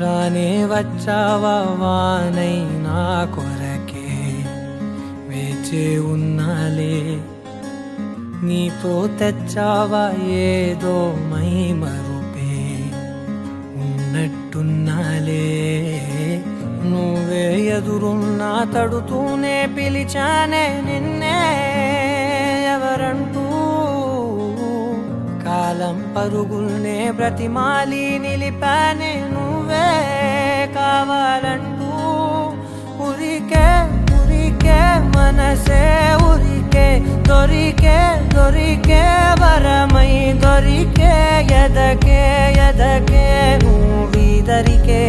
రానే వచ్చావా వానై నా కొరకే వేచే ఉన్నాలే నీతో తెచ్చావా ఏదో మై మరుపే ఉన్నట్టున్నాలే నువ్వే ఎదురున్నా తడుతూనే పిలిచానే నిన్నే ఎవరంటూ కాలం పరుగుల్నే బ్రతిమాలి నిలిపానే నువ్వే కావాలంటూ ఉరికే ఉరికే మనసే ఉరికే దొరికే దొరికే వరమై దొరికే ఎదకే ఎదకే నువ్వీదరికే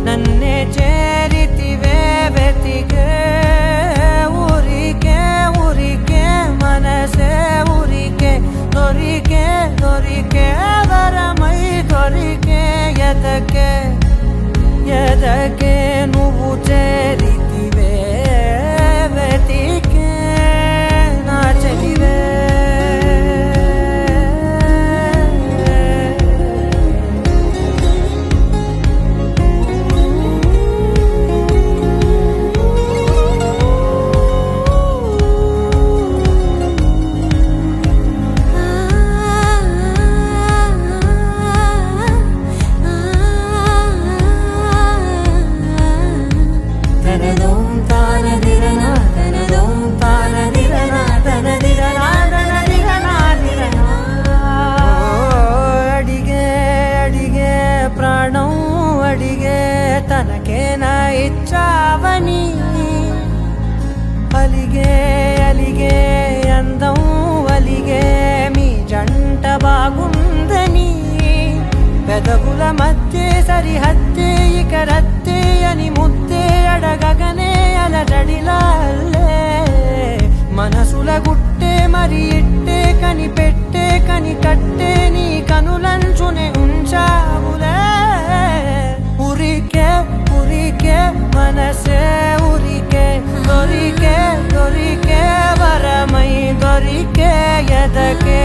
నన్నే చేరితివే వెతికే ఉరికే ఉరికే మనసే ఉరికే దొరికే దొరికే వరమై దొరికే ఎదకే ఎదకే నువ్వు చేరితివే వెతికే నా చెలివే తనకేనా ఇచ్చావని అలిగే అలిగే అందం అలిగే మీ జంట బాగుందని పెదవుల మధ్య సరిహద్దే ఇక రద్దే అని ముద్దే అడగగనే అలజడిలా అల్లే మనసుల గుట్టే మరి ఇట్టే కనిపెట్టే కని కట్టే నీ కనులంచునే ఉంచావులే ఉరికే ఉరికే మనసే ఉరికే దొరికే దొరికే వరమై దొరికే ఎదకే